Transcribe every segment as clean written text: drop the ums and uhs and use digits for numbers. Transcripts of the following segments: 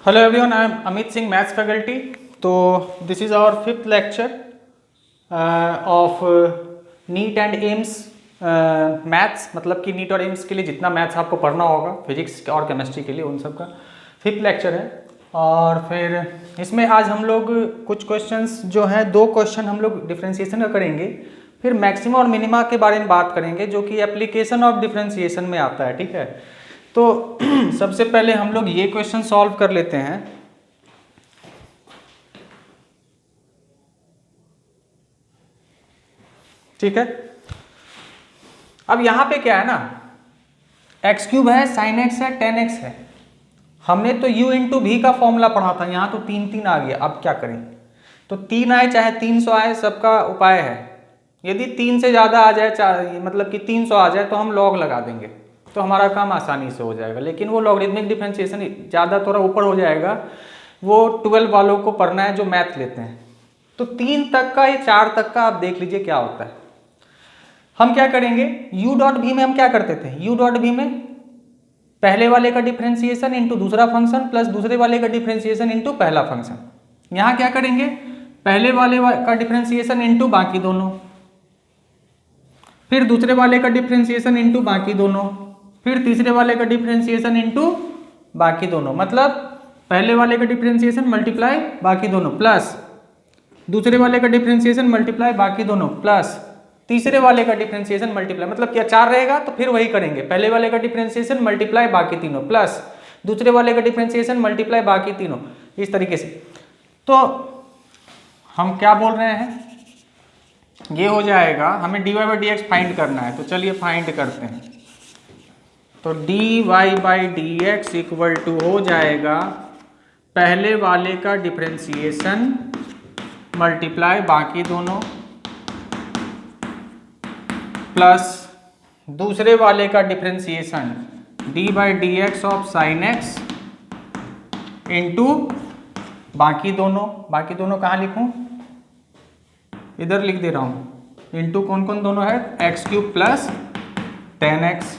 Hello everyone, I am Amit Singh, Maths faculty. तो this is our fifth lecture of NEET and AIMS maths, मतलब कि NEET और AIIMS के लिए जितना मैथ्स आपको पढ़ना होगा फिजिक्स और केमिस्ट्री के लिए उन सब का फिफ्थ लेक्चर है। और फिर इसमें आज हम लोग कुछ क्वेश्चंस जो हैं, दो क्वेश्चन हम लोग डिफरेंशिएशन का करेंगे, फिर मैक्सिमा और मिनिमा के बारे में बात करेंगे जो कि एप्लीकेशन ऑफ डिफरेंशिएशन में आता है। ठीक है, तो सबसे पहले हम लोग ये क्वेश्चन सॉल्व कर लेते हैं। ठीक है, अब यहाँ पे क्या है ना, एक्स क्यूब है, साइन एक्स है, टेन एक्स है। हमने तो u इंटू भी का फॉर्मूला पढ़ा था, यहाँ तो तीन तीन आ गया। अब क्या करें, तो तीन आए चाहे 300 आए, सबका उपाय है। यदि तीन से ज़्यादा आ जाए, मतलब कि 300 आ जाए, तो हम लॉग लगा देंगे, तो हमारा काम आसानी से हो जाएगा। लेकिन वो लॉगरिथमिक डिफरेंशिएशन ज़्यादा थोड़ा ऊपर हो जाएगा, वो 12 वालों को पढ़ना है जो मैथ लेते हैं। तो 3 तक का या 4 तक का आप देख लीजिए क्या होता है। हम क्या करेंगे, u डॉट भी में हम क्या करते थे, u डॉट भी में पहले वाले का डिफरेंशिएशन इंटू दूसरा फंक्शन प्लस दूसरे वाले का डिफरेंशिएशन इंटू पहला फंक्शन। यहाँ क्या करेंगे, पहले वाले का डिफरेंशिएशन इंटू बाकी दोनों, फिर दूसरे वाले का डिफरेंशिएशन इंटू बाकी दोनों, फिर तीसरे वाले का डिफरेंशिएशन इंटू बाकी दोनों। मतलब पहले वाले का डिफरेंशिएशन मल्टीप्लाई बाकी दोनों, प्लस दूसरे वाले का डिफरेंशिएशन मल्टीप्लाई बाकी दोनों, प्लस तीसरे वाले का डिफरेंशिएशन मल्टीप्लाई, मतलब क्या 4 रहेगा तो फिर वही करेंगे, पहले वाले का डिफरेंशिएशन मल्टीप्लाई बाकी तीनों, प्लस दूसरे वाले का डिफरेंशिएशन मल्टीप्लाई बाकी तीनों, इस तरीके से। तो हम क्या बोल रहे हैं, ये हो जाएगा, हमें dy by D x find करना है। तो चलिए फाइंड करते हैं। तो dy by D x equal to हो जाएगा पहले वाले का डिफरेंशिएशन मल्टीप्लाई बाकी दोनों, प्लस दूसरे वाले का differentiation D by D x of sine x into बाकी दोनों। बाकी दोनों कहाँ लिखूं, इधर लिख दे रहा हूं। इंटू कौन कौन दोनों है, एक्स क्यूब प्लस 10x।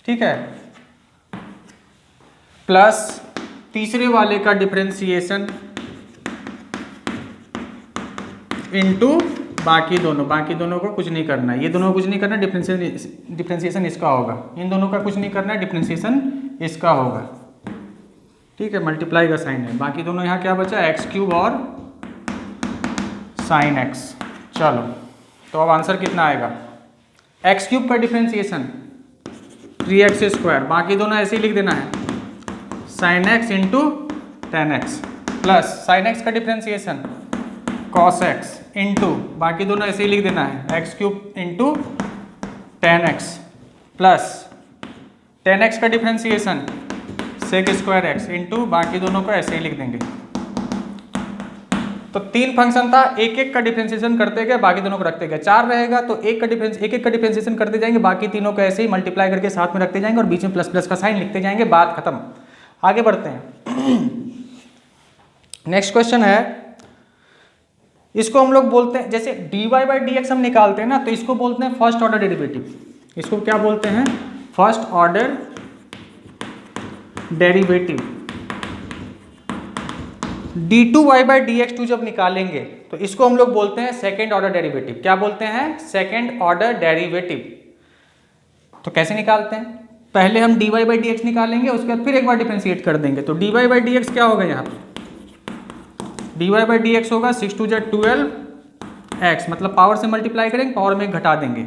ठीक है, प्लस तीसरे वाले का डिफरेंशिएशन इंटू बाकी दोनों। बाकी दोनों को कुछ नहीं करना है, ये दोनों को कुछ नहीं करना, डिफरेंशिएशन इसका होगा। इन दोनों का कुछ नहीं करना है, डिफरेंशिएशन इसका होगा। ठीक है, मल्टीप्लाई का साइन है। बाकी दोनों यहाँ क्या बचा, एक्स क्यूब और साइन एक्स। चलो, तो अब आंसर कितना आएगा, एक्स क्यूब का डिफरेंशिएशन 3x स्क्वायर, बाकी दोनों ऐसे ही लिख देना है, sine x into 10x, plus sine x का डिफरेंशिएशन कॉस एक्स इंटू बाकी दोनों ऐसे ही लिख देना है, x cube into 10x, plus 10x का differentiation sec square x into बाकी दोनों को ऐसे ही लिख देंगे। तो 3 फंक्शन था, एक एक का डिफरेंशिएशन करते गए, बाकी दोनों को रखते गए। 4 रहेगा तो एक एक का डिफरेंशिएशन करते जाएंगे, बाकी तीनों को ऐसे ही मल्टीप्लाई करके साथ में रखते जाएंगे और बीच में प्लस प्लस का साइन लिखते जाएंगे। बात खत्म, आगे बढ़ते हैं। नेक्स्ट क्वेश्चन है, इसको हम लोग बोलते हैं, जैसे dy बाई डी एक्स हम निकालते हैं ना, तो इसको बोलते हैं फर्स्ट ऑर्डर डेरिवेटिव। इसको क्या बोलते हैं, first order derivative. d2y by D x two जब निकालेंगे तो इसको हम लोग बोलते हैं सेकेंड ऑर्डर डेरिवेटिव। क्या बोलते हैं, सेकेंड ऑर्डर डेरिवेटिव। तो कैसे निकालते हैं, पहले हम dy बाई डी एक्स निकालेंगे, उसके बाद फिर एक बार डिफरेंशिएट कर देंगे। तो dy बाई डी एक्स क्या होगा, यहाँ पे dy बाई डी एक्स होगा 6 2 12x, मतलब पावर से मल्टीप्लाई करेंगे, पावर में घटा देंगे।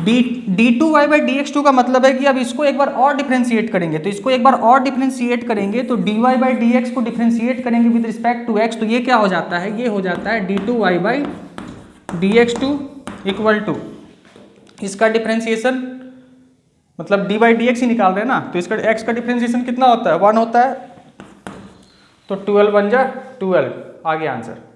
d2y by D x two का मतलब है कि अब इसको एक बार और डिफरेंशिएट करेंगे। तो इसको एक बार और डिफरेंशिएट करेंगे, तो dy बाई डी एक्स को डिफरेंशिएट करेंगे विद रिस्पेक्ट टू x, तो ये क्या हो जाता है, ये हो जाता है d2y by D x two equal to इसका डिफरेंशिएशन, मतलब dy बाई डी एक्स ही निकाल रहे हैं ना, तो इसका x का डिफरेंशिएशन कितना होता है, 1 होता है। तो 12 बन जा 12, आ गया आंसर।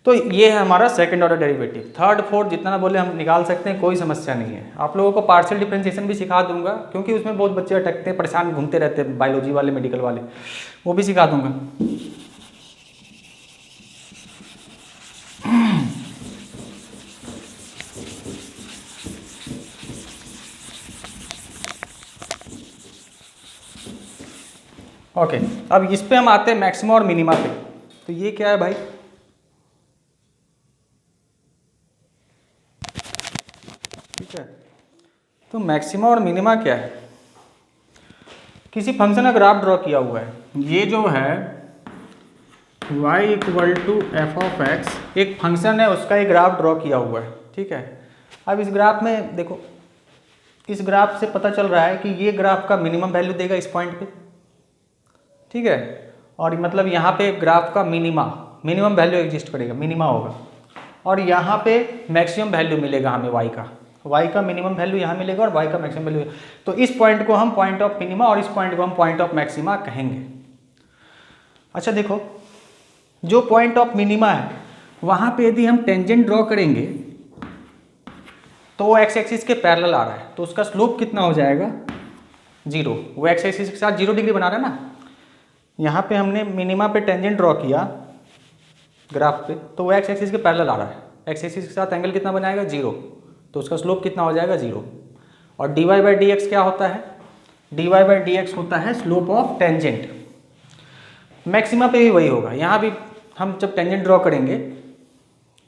तो ये है हमारा second order derivative. Third fourth जितना बोले हम निकाल सकते हैं, कोई समस्या नहीं है। आप लोगों को पार्शियल डिफरेंशिएशन भी सिखा दूंगा, क्योंकि उसमें बहुत बच्चे अटकते हैं, परेशान घूमते रहते हैं, बायोलॉजी वाले, मेडिकल वाले, वो भी सिखा दूंगा। ओके, अब इस पे हम आते हैं मैक्सिमा और मिनिमा पे। तो ये क्या है भाई, ठीक है। तो मैक्सिमा और मिनिमा क्या है, किसी फंक्शन का ग्राफ ड्रॉ किया हुआ है, ये जो है y equal to f of x एक फंक्शन है, उसका एक ग्राफ ड्रॉ किया हुआ है, ठीक है। अब इस ग्राफ में देखो, इस ग्राफ से पता चल रहा है कि ये ग्राफ का मिनिमम वैल्यू देगा इस पॉइंट पे, ठीक है। और मतलब यहाँ पे ग्राफ का मिनिमम वैल्यू एग्जिस्ट करेगा, मिनिमा होगा। और यहाँ पे मैक्सिमम वैल्यू मिलेगा हमें y का मिनिमम वैल्यू यहाँ मिलेगा और y का मैक्सिमम वैल्यू। तो इस पॉइंट को हम पॉइंट ऑफ मिनिमा और इस पॉइंट को हम पॉइंट ऑफ मैक्सिमा कहेंगे। अच्छा देखो, जो पॉइंट ऑफ मिनिमा है वहाँ पे यदि हम टेंजेंट ड्रॉ करेंगे तो वो एक्स एक्सिस के पैरेलल आ रहा है, तो उसका स्लोप कितना हो जाएगा, 0। वो एक्स एक्सिस के साथ 0 डिग्री बना रहा है ना। यहाँ पे हमने मिनिमा पे टेंजेंट ड्रॉ किया ग्राफ पे, तो वो एक्स एक्सिस के पैरेलल आ रहा है, एक्स एक्सिस के साथ एंगल कितना बनाएगा, 0। तो उसका स्लोप कितना हो जाएगा, 0। और dy बाई डी एक्स क्या होता है, dy बाई डी एक्स होता है स्लोप ऑफ टेंजेंट। मैक्सिमा पे भी वही होगा, यहाँ भी हम जब टेंजेंट ड्रॉ करेंगे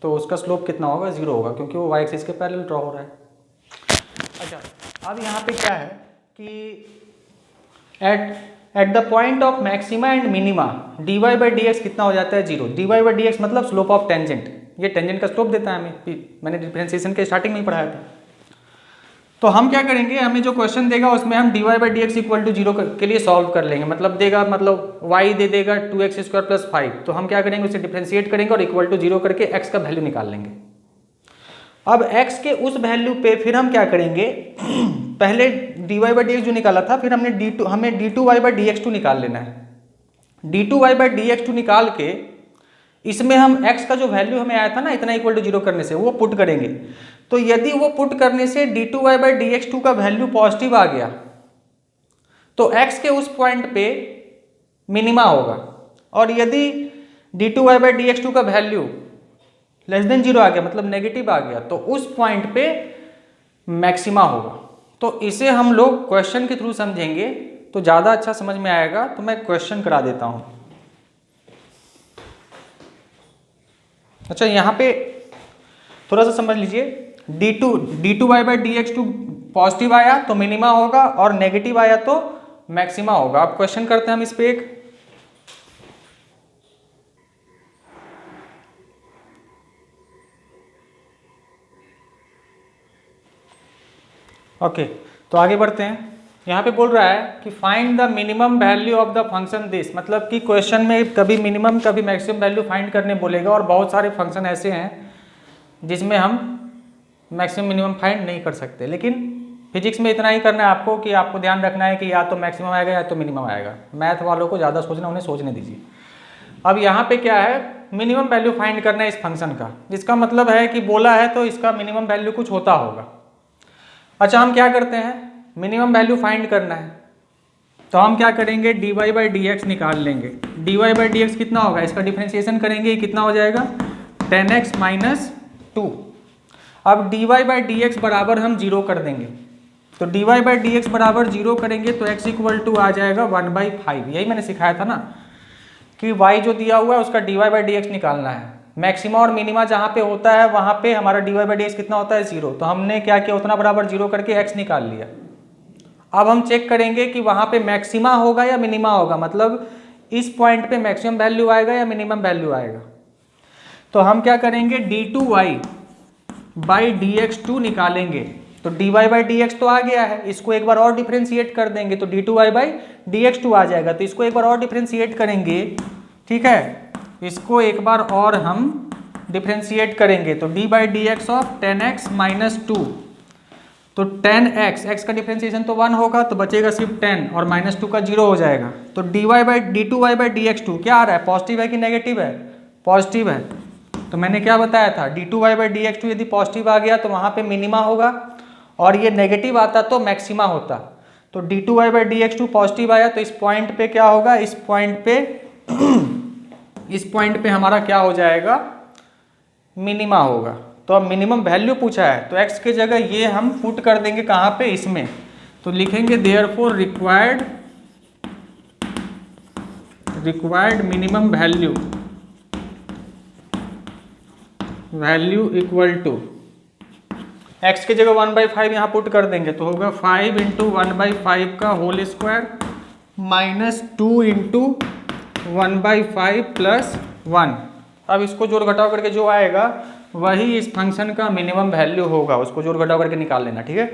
तो उसका स्लोप कितना होगा, 0 होगा, क्योंकि वो y एक्सिस के पैरेलल ड्रॉ हो रहा है। अच्छा, अब यहाँ पे क्या है कि at the point of maxima and minima dy by D x कितना हो जाता है, 0। dy बाई डी एक्स मतलब स्लोप ऑफ टेंजेंट, ये टेंजेंट का स्लोप देता है हमें, मैंने डिफरेंशिएशन के स्टार्टिंग में ही पढ़ाया था। तो हम क्या करेंगे, हमें जो क्वेश्चन देगा उसमें हम dy by D x equal to 0 के लिए सॉल्व कर लेंगे। मतलब देगा, मतलब y दे देगा 2x स्क्वायर प्लस 5, तो हम क्या करेंगे, उसे डिफरेंशिएट करेंगे और इक्वल टू 0 करके x का वैल्यू निकाल लेंगे। अब x के उस वैल्यू पे फिर हम क्या करेंगे, पहले dy बाई डी एक्स जो निकाला था, फिर हमें d2y by D x to निकाल लेना है। d2y by D x to निकाल के इसमें हम x का जो वैल्यू हमें आया था ना इतना इक्वल टू 0 करने से, वो पुट करेंगे। तो यदि वो पुट करने से d2y by D x two का वैल्यू पॉजिटिव आ गया तो x के उस पॉइंट पे मिनिमा होगा, और यदि d2y by D x two का वैल्यू लेस देन 0 आ गया, मतलब नेगेटिव आ गया, तो उस पॉइंट पे मैक्सिमा होगा। तो इसे हम लोग क्वेश्चन के थ्रू समझेंगे तो ज़्यादा अच्छा समझ में आएगा। तो मैं क्वेश्चन करा देता हूँ। अच्छा, यहाँ पे थोड़ा सा समझ लीजिए, d2y by D x two positive आया तो मिनिमा होगा और नेगेटिव आया तो मैक्सिमा होगा। अब क्वेश्चन करते हैं हम इस पे एक। ओके, तो आगे बढ़ते हैं। यहाँ पे बोल रहा है कि find the minimum value of the function this, मतलब कि क्वेश्चन में कभी मिनिमम कभी मैक्सिमम वैल्यू फाइंड करने बोलेगा, और बहुत सारे फंक्शन ऐसे हैं जिसमें हम मैक्सिमम मिनिमम फाइंड नहीं कर सकते। लेकिन फिजिक्स में इतना ही करना है आपको कि आपको ध्यान रखना है कि या तो मैक्सिमम आएगा या तो मिनिमम आएगा। मैथ वालों को ज़्यादा सोचना, उन्हें सोचने दीजिए। अब यहाँ पे क्या है, मिनिमम वैल्यू फाइंड करना है इस फंक्शन का। इसका मतलब है कि बोला है तो इसका मिनिमम वैल्यू कुछ होता होगा। अच्छा, हम क्या करते हैं, मिनिमम वैल्यू फाइंड करना है तो हम क्या करेंगे, dy बाई डी एक्स निकाल लेंगे। dy बाई डी एक्स कितना होगा, इसका डिफरेंशिएशन करेंगे, कितना हो जाएगा, 10x माइनस 2। अब dy बाई डी एक्स बराबर हम 0 कर देंगे, तो dy बाई डी एक्स बराबर 0 करेंगे तो x इक्वल टू आ जाएगा 1/5। यही मैंने सिखाया था ना कि y जो दिया हुआ है उसका dy बाई डी एक्स निकालना है। मैक्सिमा और मिनिमा जहाँ पे होता है वहाँ पे हमारा dy बाई डी एक्स कितना होता है, 0। तो हमने क्या किया, उतना बराबर 0 करके x निकाल लिया। अब हम चेक करेंगे कि वहाँ पे मैक्सिमा होगा या मिनिमा होगा, मतलब इस पॉइंट पे मैक्सिमम वैल्यू आएगा या मिनिमम वैल्यू आएगा। तो हम क्या करेंगे, d2y by D x to निकालेंगे। तो dy बाई डी एक्स तो आ गया है, इसको एक बार और डिफ्रेंशिएट कर देंगे तो d2y by D x two आ जाएगा। तो इसको एक बार और डिफ्रेंशिएट करेंगे, ठीक है, इसको एक बार और हम डिफ्रेंशिएट करेंगे तो D by D x of 10x minus 2, तो 10x, x का डिफ्रेंशिएशन तो 1 होगा तो बचेगा सिर्फ 10 और माइनस 2 का 0 हो जाएगा। तो dy by d2y by D x two क्या आ रहा है, पॉजिटिव है कि नेगेटिव है, पॉजिटिव है। तो मैंने क्या बताया था, d2y by D x two यदि पॉजिटिव आ गया तो वहाँ पे मिनिमा होगा, और ये नेगेटिव आता तो मैक्सिमा होता। तो d2y by D x two positive आया तो इस पॉइंट पे क्या होगा, इस पॉइंट पे हमारा क्या हो जाएगा, मिनिमा होगा। तो अब मिनिमम वैल्यू पूछा है तो x के जगह ये हम पुट कर देंगे कहाँ पे, इसमें। तो लिखेंगे therefore required required minimum value equal to x की जगह 1/5 यहाँ पुट कर देंगे तो होगा 5 इंटू 1/5 का whole square minus 2 into 1/5 plus 1। अब इसको जोड़ घटाव करके जो आएगा वही इस फंक्शन का मिनिमम वैल्यू होगा, उसको जोड़ घटाव करके निकाल लेना, ठीक है।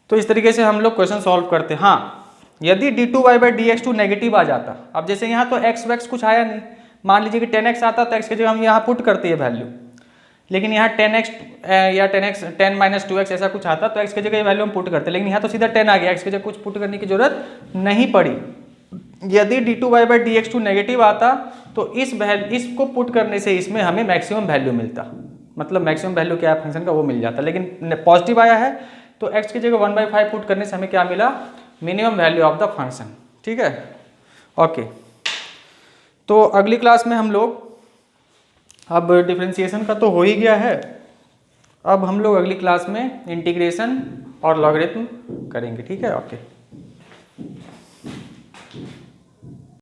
तो इस तरीके से हम लोग क्वेश्चन सॉल्व करते हैं। हाँ, यदि d2y/dx2 नेगेटिव आ जाता, अब जैसे यहाँ तो x वैक्स कुछ आया नहीं, मान लीजिए कि 10x आता तो x की जगह हम यहाँ पुट करते हैं वैल्यू, लेकिन यहाँ 10x या 10 माइनस 2x ऐसा कुछ आता तो x की जगह वैल्यू हम पुट करते, लेकिन यहाँ तो सीधा 10 आ गया, x की जगह कुछ पुट करने की जरूरत नहीं पड़ी। यदि d2y/dx2 नेगेटिव आता तो इसको पुट करने से इसमें हमें मैक्सिमम वैल्यू मिलता, मतलब मैक्सिमम वैल्यू क्या है फंक्शन का वो मिल जाता, लेकिन पॉजिटिव आया है तो x की जगह 1/5 पुट करने से हमें क्या मिला, minimum value of the function, ठीक है। ओके, तो अगली क्लास में हम लोग, अब डिफरेंशिएशन का तो हो ही गया है, अब हम लोग अगली क्लास में इंटीग्रेशन और लॉगरिथम करेंगे, ठीक है। ओके।